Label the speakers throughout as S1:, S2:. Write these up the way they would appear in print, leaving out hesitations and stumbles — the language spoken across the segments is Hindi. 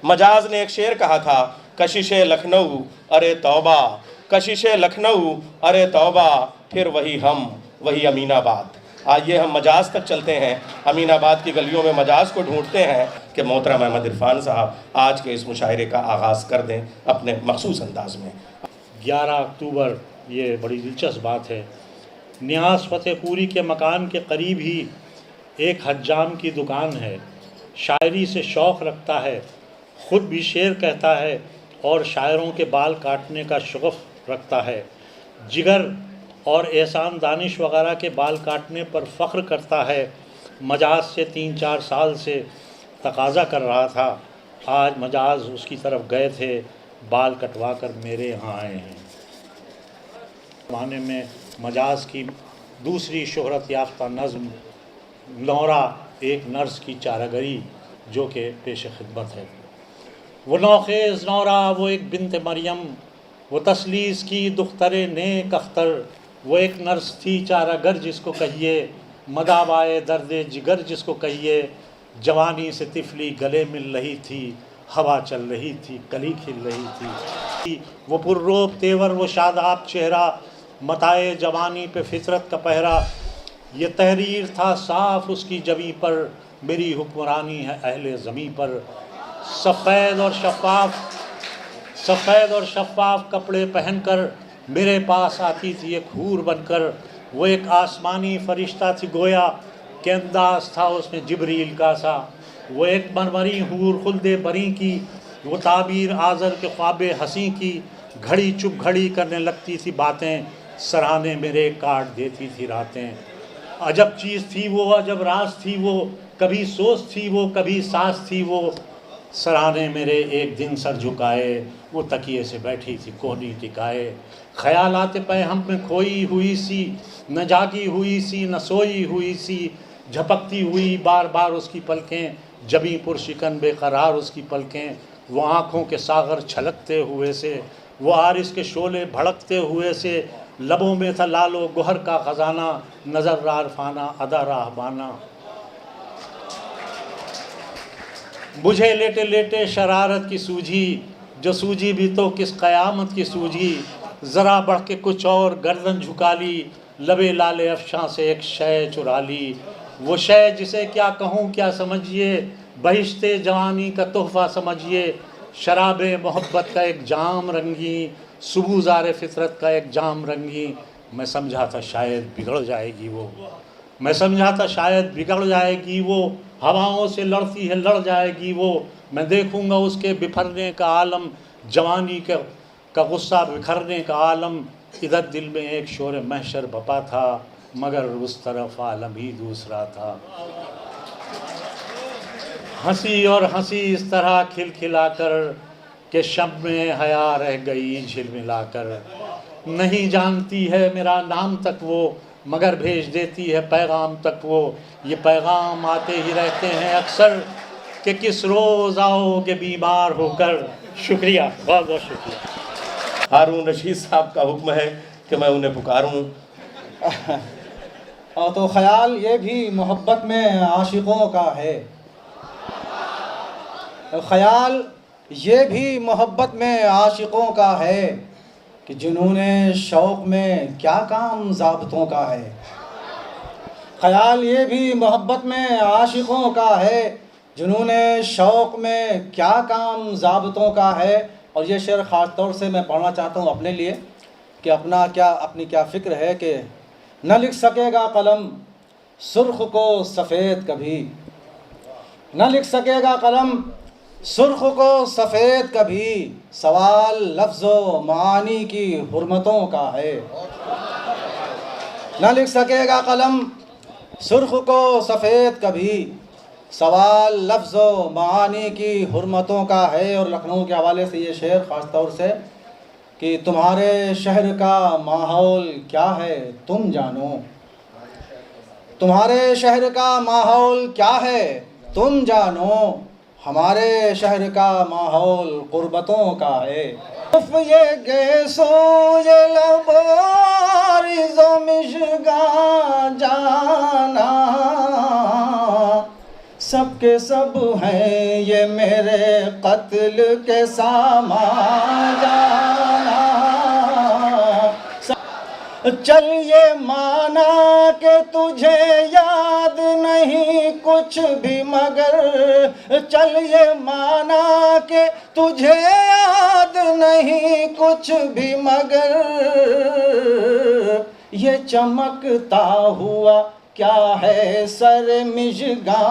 S1: मजाज ने एक शेर कहा था, कशिश लखनऊ अरे तौबा, कशिश लखनऊ अरे तौबा, फिर वही हम वही अमीनाबाद। आइए हम मजाज तक चलते हैं, अमीनाबाद की गलियों में मजाज को ढूंढते हैं कि मोहतरम अहमद इरफान साहब आज के इस मुशायरे का आगाज़ कर दें अपने मखसूस अंदाज में।
S2: 11 अक्टूबर, ये बड़ी दिलचस्प बात है। न्यास फतेहपुरी के मकान के करीब ही एक हज्जाम की दुकान है। शायरी से शौक़ रखता है, ख़ुद भी शेर कहता है और शायरों के बाल काटने का शौक़ रखता है। जिगर और एहसान दानिश वगैरह के बाल काटने पर फ़ख्र करता है। मजाज से 3-4 साल से तकाज़ा कर रहा था। आज मजाज उसकी तरफ गए थे, बाल कटवा कर मेरे यहाँ आए हैं। ज़माने में मजाज की दूसरी शोहरत याफ्ता नज़्म नौरा एक नर्स की चारागरी जो कि पेश खिदमत है। वो नौखेज़ नौरा, वो एक बिन्त मरियम, वो तसलीस की दुख्तरे नेक अख्तर, वो एक नर्स थी चारागर जिसको कहिए, मदावाए दर्द जिगर जिसको कहिए। जवानी से तिफली गले मिल रही थी, हवा चल रही थी, कली खिल रही थी। वो पुर्रोब तेवर, वो शादाब चेहरा, मताए जवानी पे फितरत का पहरा। ये तहरीर था साफ़ उसकी जमी पर, मेरी हुक्मरानी है अहले ज़मी पर। सफ़ेद और शफ़ाफ़ कपड़े पहनकर मेरे पास आती थी एक हूर बनकर। वो एक आसमानी फ़रिश्ता थी गोया के अंदाज़ था उसमें जिब्रील का सा। वो एक मरमरी हूर खुल्दे बरी की, वो ताबीर आज़र के ख्वाबे हंसी की। घड़ी चुप घड़ी करने लगती थी बातें, सराहने मेरे काट देती थी रातें। अजब चीज़ थी वो, अजब राज थी वो, कभी सोच थी वो, कभी सास थी वो। सराहने मेरे एक दिन सर झुकाए, वो तकिए से बैठी थी कोहनी टिकाए। ख्याल आते पे हम में खोई हुई सी, न जागी हुई सी न सोई हुई सी। झपकती हुई बार बार उसकी पलकें, जबी पुरशिकन बेकरार उसकी पलकें। वो आँखों के सागर छलकते हुए से, वो आरिस के शोले भड़कते हुए से। लबों में था लालो गोहर का ख़जाना, नज़र रारफाना अदा राहबाना। मुझे लेटे लेटे शरारत की सूझी, जो सूझी भी तो किस क़यामत की सूझी। ज़रा बढ़ के कुछ और गर्दन झुका ली, लबे लाले अफ़शां से एक शय चुरा ली। वो शय जिसे क्या कहूँ क्या समझिए, बहिश्ते जवानी का तोहफ़ा समझिए। शराबे मोहब्बत का एक जाम रंगी, सुबूज़ारे फितरत का एक जाम रंगी। मैं समझा था शायद बिगड़ जाएगी वो, मैं समझा था शायद बिगड़ जाएगी वो। हवाओं से लड़ती है लड़ जाएगी वो। मैं देखूंगा उसके बिखरने का आलम, जवानी का गुस्सा बिखरने का आलम। इधर दिल में एक शोर महशर बपा था, मगर उस तरफ आलम ही दूसरा था। हंसी और हंसी इस तरह खिलखिलाकर के शब में हया रह गई झिलमिलाकर। नहीं जानती है मेरा नाम तक वो, मगर भेज देती है पैगाम तक वो। ये पैगाम आते ही रहते हैं अक्सर कि किस रोज़ आओगे बीमार होकर। शुक्रिया, बहुत बहुत शुक्रिया।
S1: हारून रशीद साहब का हुक्म है कि मैं उन्हें पुकारूं।
S3: तो ख्याल ये भी मोहब्बत में आशिकों का है, ख्याल ये भी मोहब्बत में आशिकों का है कि जुनूने शौक़ में क्या काम ज़ाबतों का है। ख्याल ये भी मोहब्बत में आशिकों का है, जुनूने शौक़ में क्या काम ज़ाबतों का है। और ये शेर ख़ास तौर से मैं पढ़ना चाहता हूँ अपने लिए कि अपनी क्या फ़िक्र है कि न लिख सकेगा कलम सुर्ख़ को सफ़ेद कभी, न लिख सकेगा कलम सुर्ख़ को सफ़ेद कभी। सवाल लफ्ज़ो मानी की हुर्मतों का है। न लिख सकेगा कलम सुर्ख़ को सफ़ेद कभी, सवाल लफ्ज़ो मानी की हुर्मतों का है। और लखनऊ के हवाले से ये शेर ख़ास तौर से कि तुम्हारे शहर का माहौल क्या है तुम जानो, तुम्हारे शहर का माहौल क्या है तुम जानो। हमारे शहर का माहौल क़ुर्बतों का है। ये गैसो ये लबारिज़ो मिशगा जाना, सब के सब हैं ये मेरे कत्ल के सामान जाना। चल ये माना कि तुझे याद नहीं कुछ भी, मगर चल ये माना कि तुझे याद नहीं कुछ भी, मगर ये चमकता हुआ क्या है सर मिज़गा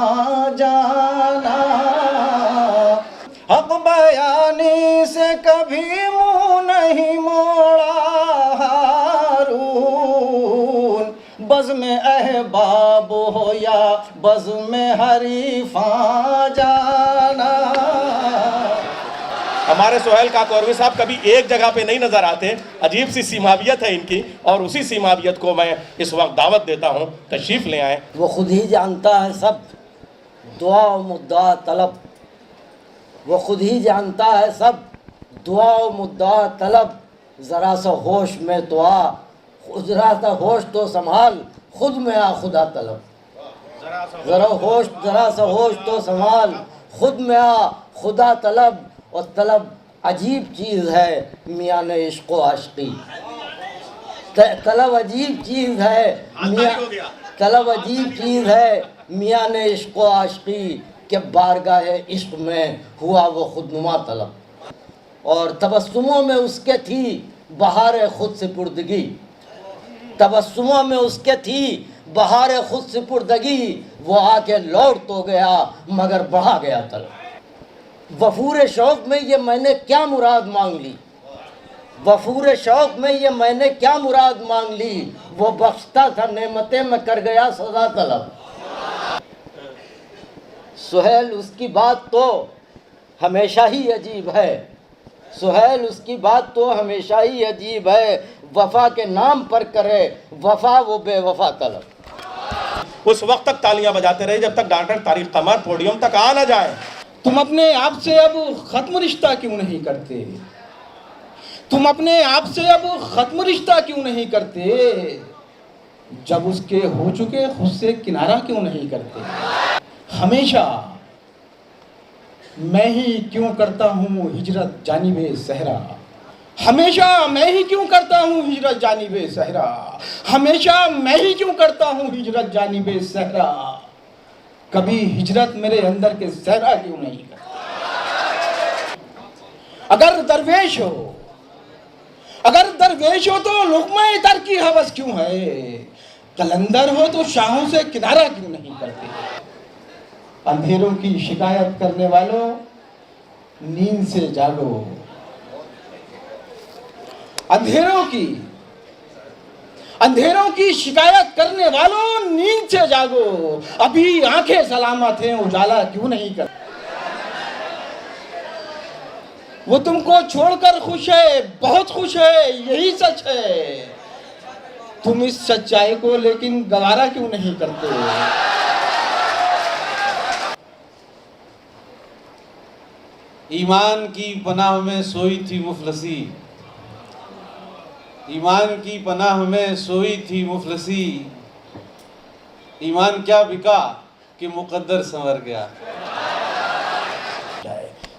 S3: जाना। हक बयानी से कभी मुँह नहीं मोड़ा हारून, बज़ में अहबाब हो या बज़ में हरीफा जाना।
S1: हमारे सोहेल काकोरवी साहब कभी एक जगह पे नहीं नजर आते, अजीब सी सीमावियत है इनकी, और उसी सीमावियत को मैं इस वक्त दावत देता हूँ, तशरीफ ले आए।
S4: वो खुद ही जानता है सब दुआ और मुद्दा तलब, वो खुद ही जानता है सब दुआ और मुद्दा तलब। ज़रा सा होश में तो आ, ज़रा सा होश तो संभाल, खुद में आ खुदा तलब। ज़रा सा होश तो संभाल, खुद में आ खुदा तलब। और तलब अजीब चीज़ है मियाँ ने इश्क़ व आशिक़ी, तलब अजीब चीज़ है तलब अजीब चीज़ है मियाँ ने इश्क़ व आशिक़ी, के बारगाह इश्क़ में हुआ वो खुदनुमा तलब। और तबस्सुमों में उसके थी बहार खुद सिपुर्दगी, तबस्सुमों में उसके थी बहार खुद सिपुर्दगी, वो आके लौट तो गया मगर बढ़ा गया तलब। वफूर शौक़ में ये मैंने क्या मुराद मांग ली, वफूर शौक़ में ये मैंने क्या मुराद मांग ली, वो बख्शता था नेमतें में कर गया सदा तलब। सुहेल उसकी बात तो हमेशा ही अजीब है, सुहेल उसकी बात तो हमेशा ही अजीब है, वफा के नाम पर करे वफा वो बेवफा तलब।
S1: उस वक्त तक तालियां बजाते रहे जब तक डॉक्टर तारिक कमर पोडियम तक आ ना जाए।
S3: तुम अपने आप से अब ख़त्म रिश्ता क्यों नहीं करते, तुम अपने आप से अब ख़त्म रिश्ता क्यों नहीं करते, जब उसके हो चुके खुद से किनारा क्यों नहीं करते। हमेशा मैं ही क्यों करता हूँ हिजरत जानिबे सहरा, हमेशा मैं ही क्यों करता हूँ हिजरत जानिबे सहरा, हमेशा मैं ही क्यों करता हूँ हिजरत जानिबे सहरा, कभी हिजरत मेरे अंदर के सहरा क्यों नहीं करता। अगर दरवेश हो तो लुक़्मा तर की हवस क्यों है, कलंदर हो तो शाहों से किनारा क्यों नहीं करते। अंधेरों की शिकायत करने वालों नींद से जागो, अंधेरों की शिकायत करने वालों नींद से जागो, अभी आंखें सलामत हैं उजाला क्यों नहीं कर। वो तुमको छोड़कर खुश है, बहुत खुश है, यही सच है, तुम इस सच्चाई को लेकिन गवारा क्यों नहीं करते।
S5: ईमान की पनाह में सोई थी मुफलसी, ईमान की पनाह में सोई थी मुफलसी, ईमान क्या बिका कि मुकद्दर संवर गया।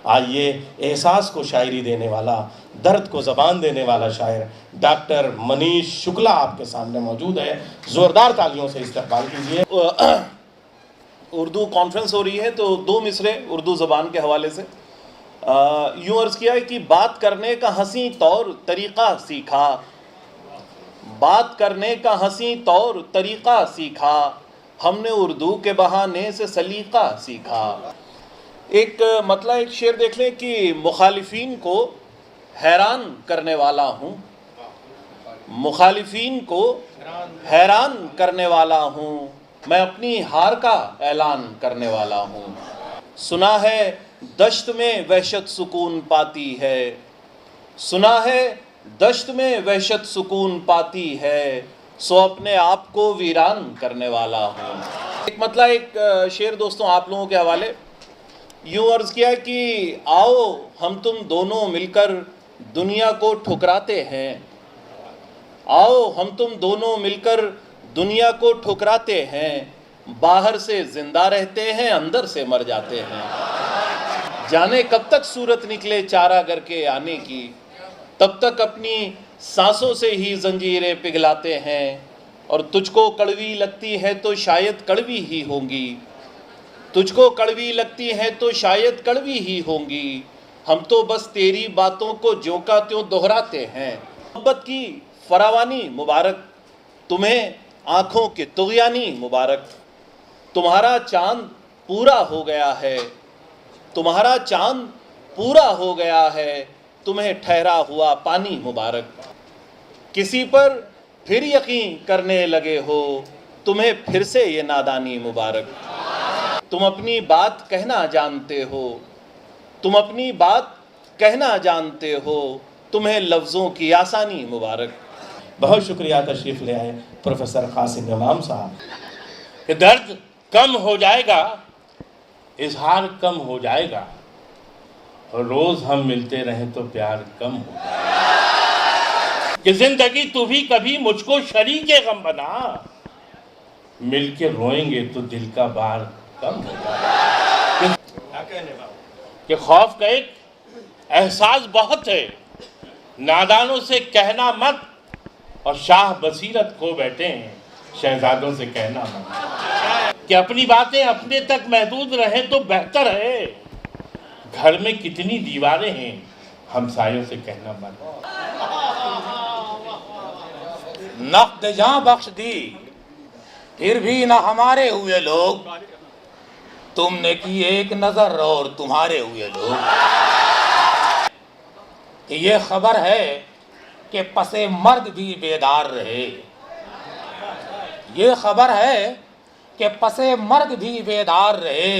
S1: आइए एहसास को शायरी देने वाला, दर्द को ज़बान देने वाला शायर डॉक्टर मनीष शुक्ला आपके सामने मौजूद है, ज़ोरदार तालियों से इस्तकबाल कीजिए।
S6: उर्दू कॉन्फ्रेंस हो रही है तो दो मिसरे उर्दू ज़बान के हवाले से यूँ अर्ज़ किया है कि बात करने का हंसी तौर तरीक़ा सीखा, बात करने का हंसी तौर तरीक़ा सीखा, हमने उर्दू के बहाने से सलीक़ा सीखा। एक मतलब एक शेर देख लें कि मुखालिफिन को हैरान करने वाला हूँ, मुखालिफिन को हैरान करने वाला हूँ, मैं अपनी हार का ऐलान करने वाला हूँ। सुना है दश्त में वहशत सुकून पाती है, सुना है दश्त में वहशत सुकून पाती है, सो अपने आप को वीरान करने वाला हूँ। एक मतलब एक शेर दोस्तों आप लोगों के हवाले यूँ अर्ज़ किया कि आओ हम तुम दोनों मिलकर दुनिया को ठुकराते हैं, आओ हम तुम दोनों मिलकर दुनिया को ठुकराते हैं, बाहर से जिंदा रहते हैं, अंदर से मर जाते हैं। जाने कब तक सूरत निकले चारागर के आने की, तब तक अपनी सांसों से ही जंजीरें पिघलाते हैं। और तुझको कड़वी लगती है तो शायद कड़वी ही होंगी, तुझको कड़वी लगती है तो शायद कड़वी ही होंगी। हम तो बस तेरी बातों को ज्यों का त्यों दोहराते हैं। मोहब्बत की फरावानी मुबारक, तुम्हें आँखों के तुग़यानी मुबारक। तुम्हारा चांद पूरा हो गया है, तुम्हारा चांद पूरा हो गया है, तुम्हें ठहरा हुआ पानी मुबारक। किसी पर फिर यकीन करने लगे हो, तुम्हें फिर से ये नादानी मुबारक। तुम अपनी बात कहना जानते हो, तुम अपनी बात कहना जानते हो, तुम्हें लफ्ज़ों की आसानी मुबारक।
S1: बहुत शुक्रिया तशरीफ़ ले आए प्रोफेसर कासिम इमाम साहब।
S7: कि दर्द कम हो जाएगा, इजहार कम हो जाएगा, और रोज़ हम मिलते रहें तो प्यार कम हो जाएगा। कि जिंदगी तू भी कभी मुझको शरीके गम बना, मिलके रोएंगे तो दिल का बार कम हो जाएगा। कि खौफ का एक एहसास बहुत है, नादानों से कहना मत, और शाह बसीरत खो बैठे हैं, शहजादों से कहना मत। कि अपनी बातें अपने तक महदूद रहें तो बेहतर है, घर में कितनी दीवारें हैं, हमसायों से कहना मत।
S8: नक़्द जां बख्श दी फिर भी न हमारे हुए लोग, तुमने की एक नजर और तुम्हारे हुए लोग। कि ये खबर है कि पसे मर्द भी बेदार रहे, ये खबर है कि पसे मर्द भी बेदार रहे,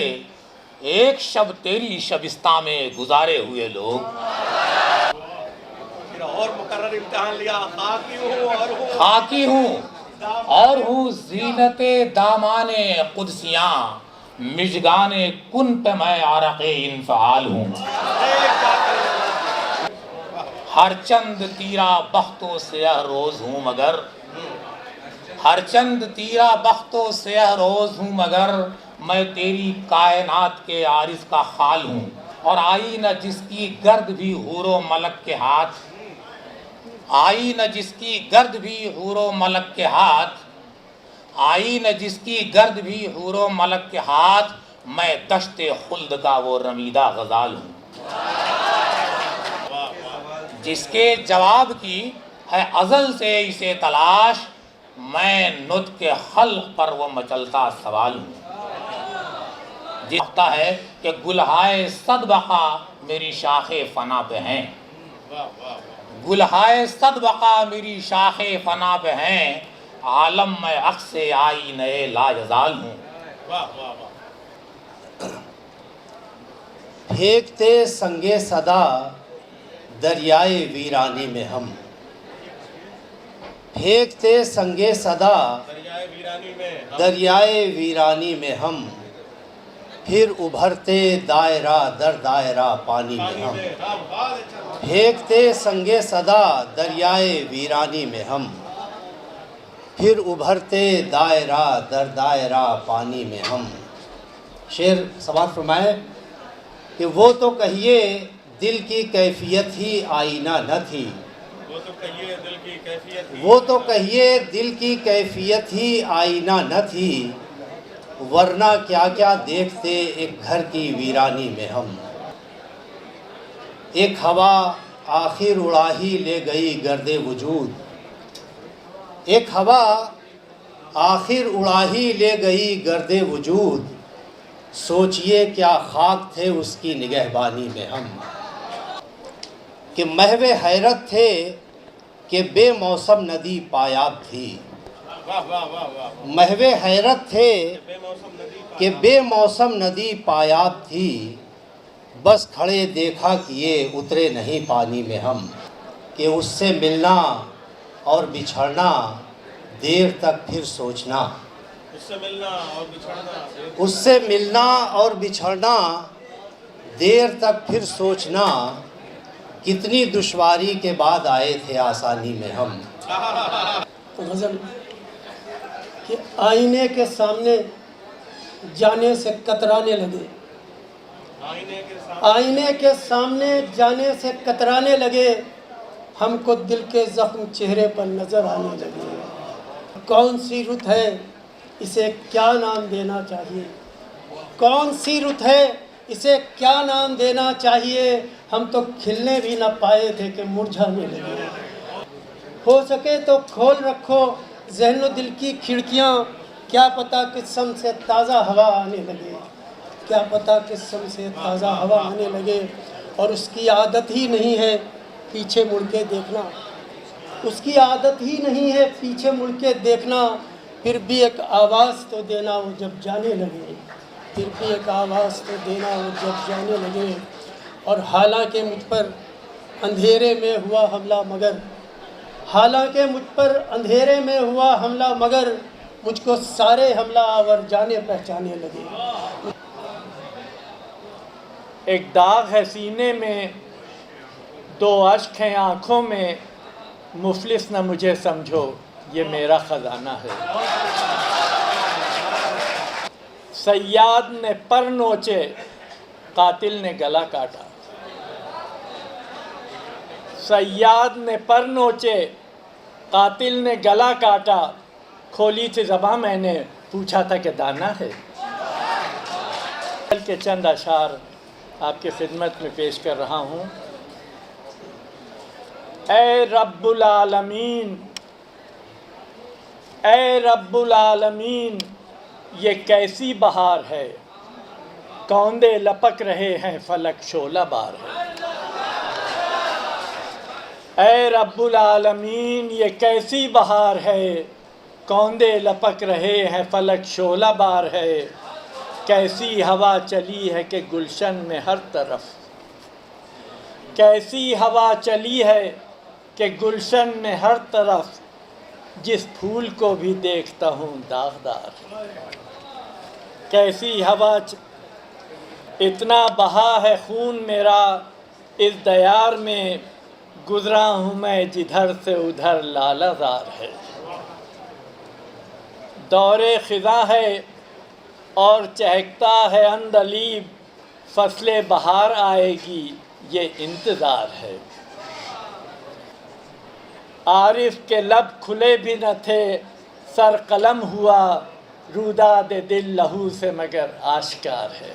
S8: एक शब तेरी शबिस्ता में गुजारे हुए लोग।
S1: और मुकर्रर इम्तिहान लिया,
S8: खाकी हूँ और हूँ ज़ीनते दामाने कुदसियाँ, मिजगाने कुन पे मैं आरक़े इंफ़ाल हूँ। हर चंद तीरा बख्तो से रोज़ हूँ मगर, हर चंद तीरा बख्तो से रोज़ हूँ मगर, मैं तेरी कायनात के आरिज़ का खाल हूँ। और आई न जिसकी गर्द भी हूरो मलक के हाथ, आई न जिसकी गर्द भी हूरो मलक के हाथ, आई न जिसकी गर्द भी हूरो मलक के हाथ, मैं दश्ते खुल्द का वो रमीदा गज़ाल हूँ। जिसके जवाब की है अज़ल से इसे तलाश, मैं नुत्क़ के खल्क़ पर वो मचलता सवाल हूँ। जिसता है कि गुलहाए सदबका मेरी शाखे फना पे हैं, गुलहाए सदबका मेरी शाखे फना पे हैं, आलम में अक्से आई नए लाजजाल हूँ।
S9: फेंकते संगे सदा दरियाए वीरानी में हम, फेंकते संगे सदा दरियाए वीरानी में हम, फिर उभरते दायरा दर दायरा पानी में हम। फेंकते संगे सदा दरियाए वीरानी में हम, फिर उभरते दायरा दर दायरा पानी में हम। शेर समाप्त फरमाए कि वो तो कहिए दिल की कैफियत ही आईना न थी,
S1: वो तो कहिए दिल की कैफियत ही,
S9: वो तो कहिए दिल की कैफियत ही आईना न थी, वरना क्या क्या देखते एक घर की वीरानी में हम। एक हवा आखिर उड़ा ही ले गई गर्दे वजूद, एक हवा आखिर उड़ा ही ले गई गर्दे वजूद, सोचिए क्या खाक थे उसकी निगहबानी में हम। कि महवे हैरत थे कि बेमौसम नदी पायाब थी, महवे हैरत थे कि बेमौसम नदी पायाब थी, बस खड़े देखा किए उतरे नहीं पानी में हम। कि उससे मिलना और बिछड़ना देर तक फिर सोचना,
S1: उससे मिलना और बिछड़ना,
S9: उससे मिलना और बिछड़ना देर तक फिर सोचना, कितनी दुश्वारी के बाद आए थे आसानी में हम।
S10: गज़ल कि आईने के सामने जाने से कतराने लगे, आईने के सामने जाने से कतराने लगे, हमको दिल के जख्म चेहरे पर नजर आने लगे। कौन सी रुत है, इसे क्या नाम देना चाहिए? कौन सी रुत है, इसे क्या नाम देना चाहिए? हम तो खिलने भी ना पाए थे कि मुरझाने लगे। हो सके तो खोल रखो ज़हन दिल की खिड़कियाँ, क्या पता किस्म से ताज़ा हवा आने लगे, क्या पता किस्म से ताज़ा हवा आने लगे। और उसकी आदत ही नहीं है पीछे मुड़ के देखना, उसकी आदत ही नहीं है पीछे मुड़ के देखना। फिर भी एक आवाज़ तो देना वो जब जाने लगे, फिर भी एक आवाज़ तो देना वो जब जाने लगे। और हालांकि मुझ पर अंधेरे में हुआ हमला मगर, हालांकि मुझ पर अंधेरे में हुआ हमला मगर, मुझको सारे हमला आवर जाने पहचाने लगे।
S11: एक दाग है सीने में, दो अश्क हैं आँखों में, मुफलिस न मुझे समझो ये मेरा ख़जाना है। सयाद ने पर नोचे, कातिल ने गला काटा। सयाद ने पर नोचे, कातिल ने गला काटा। खोली थी ज़बां मैंने, पूछा था कि दाना है। कल के चंद अशार आपके खिदमत में पेश कर रहा हूँ। ए रब्बुल आलमीन, ए रब्बुल आलमीन, ये कैसी बहार है, कौंदे लपक रहे हैं फलक शोला बार है। ए रब्बुल आलमीन, ये कैसी बहार है, कौंदे लपक रहे हैं फलक शोला बार है। कैसी हवा चली है कि गुलशन में हर तरफ, कैसी हवा चली है कि गुलशन में हर तरफ, जिस फूल को भी देखता हूँ दागदार। कैसी हवा इतना बहा है खून मेरा इस दयार में, गुजरा हूँ मैं जिधर से उधर लालाजार है। दौरे ख़िज़ा है और चहकता है अंदलीब, फसले बहार आएगी ये इंतज़ार है। आरिफ के लब खुले भी न थे, सर कलम हुआ, रूदाद दिल लहू से मगर आश्कार है।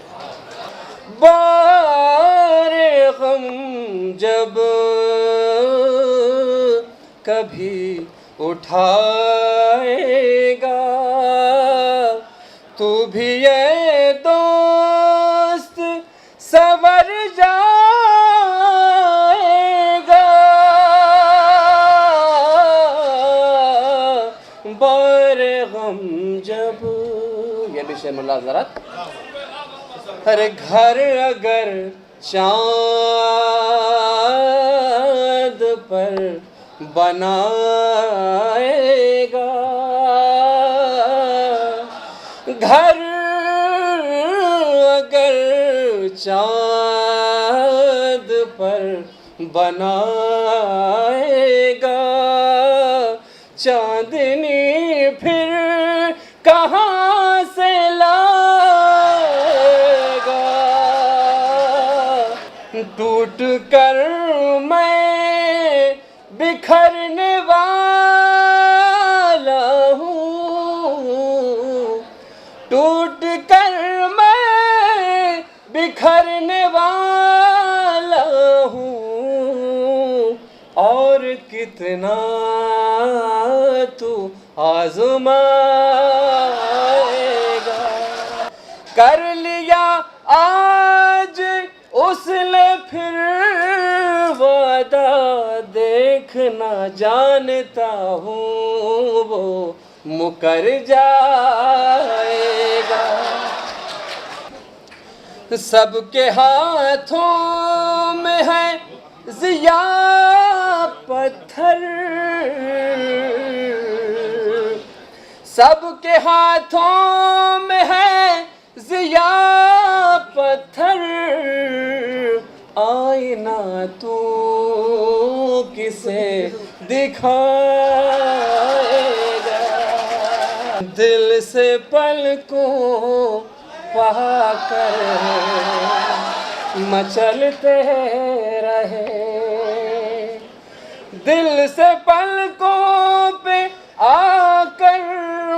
S12: बारे गम जब कभी उठाएगा, तू भी ये दोस्त सवर जाएगा। बारे गम जब, ये भी शेर मुलाज़रत। हर घर अगर चाँद पर बनाएगा, घर अगर चाँद पर बनाएगा, चाँदनी फिर कहाँ से लाएगा। टूट कर मैं बिखरने वाला हूँ, टूट कर मैं बिखरने वाला हूँ, और कितना तू आज़माएगा। कर लिया आज उसने फिर वादा, देखना जानता हूँ वो मुकर जाएगा। सबके हाथों में है ज़िया पत्थर, सबके हाथों में है ज़िया पत्थर, आईना तू किसे दिखाएगा। दिल से पलकों पाकर मचलते रहे, दिल से पलकों पे आकर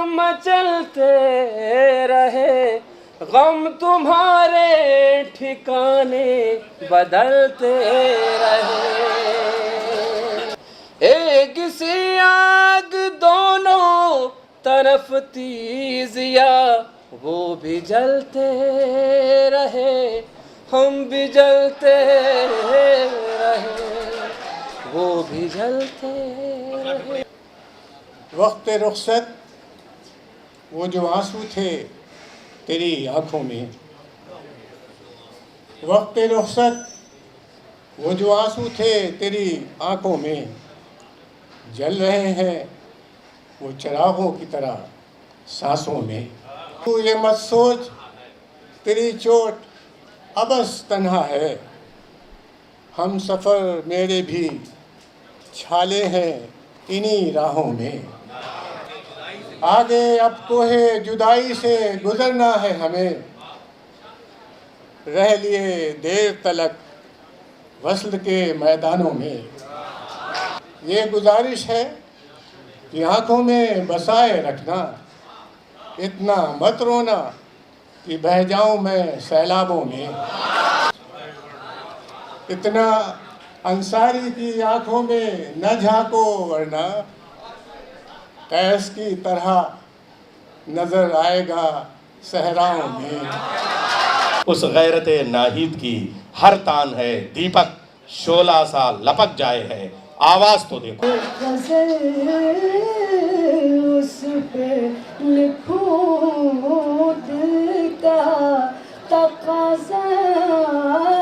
S12: मचलते रहे, गम तुम्हारे ठिकाने बदलते रहे। एक सी आग दोनों तरफ तीजिया, वो भी जलते रहे, हम भी जलते रहे, वो भी जलते रहे।
S13: वक्त रुखसत वो जो आंसू थे तेरी आँखों में, वक्त रुखसत वो जो आंसू थे तेरी आँखों में, जल रहे हैं वो चिरागों की तरह सांसों में। तू ये मत सोच तेरी चोट अबस तन्हा है, हम सफ़र मेरे भी छाले हैं इन्हीं राहों में। आगे अब कोहे जुदाई से गुजरना है हमें, रह लिए देर तलक वस्ल के मैदानों में। ये गुजारिश है कि आँखों में बसाए रखना, इतना मत रोना कि बह जाऊं मैं सैलाबों में। इतना अंसारी की आँखों में न झांको वरना कैस की तरह नजर आएगा सहराओं में।
S1: उस गैरत नाहिद की हर तान है दीपक, शोला सा लपक जाए है, आवाज तो देखो।
S12: उस पे लिखूं दिल का तकाज़ा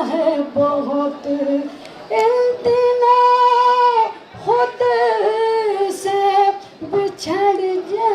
S12: है बहुत, इतना खुद से बिछड़ जा